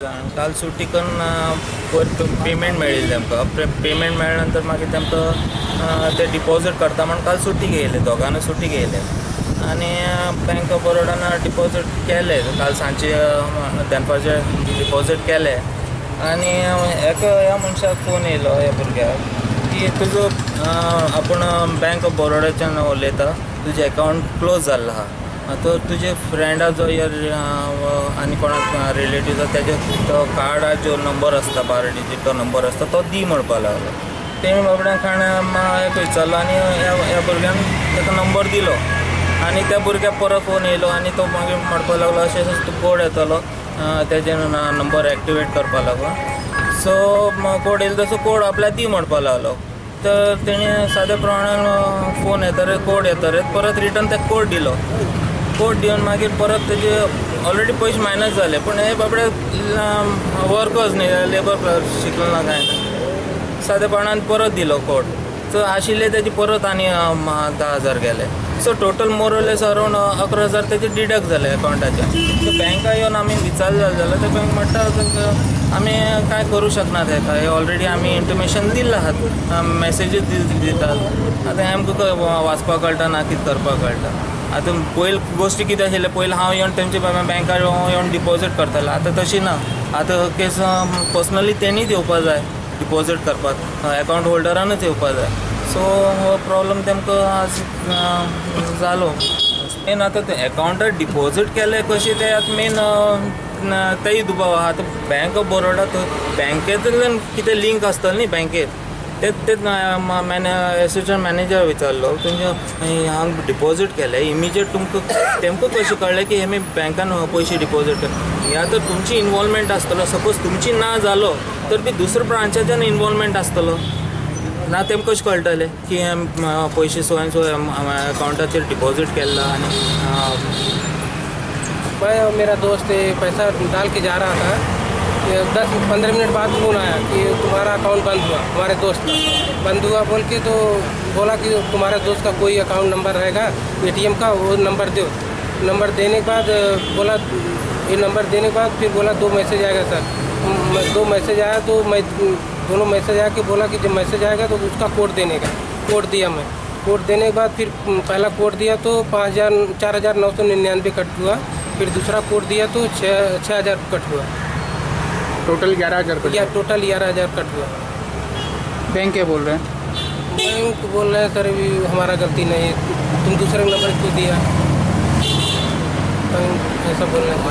काल सुट्टी करून पेमेंट मेळिल्ली आमकां पेमेंट मेळ्ळे नंतर मागीर तेमकां ते डिपॉझीट करता म्हण काल सुट्टी घेयले दोगांनी सुट्टी घेयले आनी बँक ऑफ बरोडान डिपॉझीट केले काल सांजचे दनपारचे डिपॉझीट केले आनी ह्या मनशाक फोन येयलो ह्या भुरग्याक की तुजो आपूण बँक ऑफ बरोडाच्यान उलयता तुजें अकावंट क्लोज जाल्लो आहा तर तुजे फ्रेंडाचो आनी कोणाक रिलेटिव्ह तेजे तो कार्डार जो नंबर आसता 12 डिजीट तो नंबर आसता तो दी म्हणपा लागलो तेमी बाबड्यान खाण विचारलो आनी ह्या भुरग्यान ताका नंबर दिलो आनी त्या भुरग्याक परत फोन येयलो आनी तो मागीर म्हणपा लागलो अशें अशें कोड येतलो तेजे नंबर एक्टिवेट करपा लागलो सो कोड येयलो तसो कोड आपल्याक दी म्हणपा लागलो तर तेणें सादे प्रमाणान फोन येतरे कोड येतरे परत रिटर्न ते कोड दिलो कोड दिवन मागीर परत तेजे ऑलरेडी पयशे मायनस जाले पूण हे बाबडे वर्कर्स न्ही लेबर शिकलो ना कांय ना सादे प्रमाणान परत दिलो कोड सो आशिल्ले तेजे परत आनी 10,000 गेले सो टोटल मोरलेस अरावंड 11,000 तेजे डिडक्ट जाले अकावंटाचे सो बँका येवन आमी विचारलें जाल्यार ते बँक म्हणटा आमी कांय करूं शकनात हेका हे ऑलरेडी आमी इंटिमेशन दिल्लें आहात मॅसेजीस दितात आतां आमकां वाचपाक कळटा ना कितें करपाक कळटा आतां पयलीं गोश्टी कितें आशिल्ले पयलीं हांव येवन तेंचे बँकार येवन डिपॉझीट करतालो आतां तशी ना आतां केस पर्सनली तेणीच येवपा जाय डिपॉझीट करपाक अकावंट होल्डरानूच येवपा जाय सो हो प्रॉब्लम तेमकां आज जालो मेन आतां ते अकावंटार डिपॉझीट केले कशें ते आतां मेन तेय दुबाव आहा आतां बँक ऑफ बरोडा बँकेंतल्यान कितें लिंक आसतलें न्ही बँकेत तेच एसिस्टंट मॅनेजर विचारलो तुमचे हांगा डिपॉझीट केले इमिजिएट तेमकां कशें कळ्ळें की हेमी बँकान पयशे डिपॉझीट ह्या तर तुमची इनवॉल्वमेंट आसतलो सपोज तुमची ना जालो तर बी दुसऱ्या ब्रांचाच्यान इनवॉल्वमेंट आसतलो ना तेमकां कशें कळटलें की पयशे सो एंड सो अकावंटाचेर डिपॉझीट केला आनी मैं और मेरा दोस्त पैसा डाल के जा रहा था 10-15 मिनट बाद फोन आया कि तुम्हारा अकाउंट बंद हुआ हमारे दोस्त का बंद हुआ बोल के तो बोला कि तुम्हारे दोस्त का कोई अकाउंट नंबर रहेगा एटीएम का वो नंबर दो नंबर देने के बाद बोला ये नंबर देने के बाद फिर बोला 2 मैसेज आएगा सर 2 मैसेज आया तो मैं दोनों मैसेज आया कि बोला कि जब मैसेज आएगा तो उसका कोड देने का कोड दिया मैं कोड देने के बाद फिर पहला कोड दिया तो 4,999 कट हुआ फिर दूसरा कोड दिया तो 6,000 कट हुआ टोटल 11,000 कट या टोटल 11,000 कट हुआ। बैंक क्या बोल रहे हैं? बैंक बोल रहे हैं सर भी हमारा गलती नहीं है तुम दूसरे नंबर क्यों दिया बैंक ऐसा बोल रहे हैं।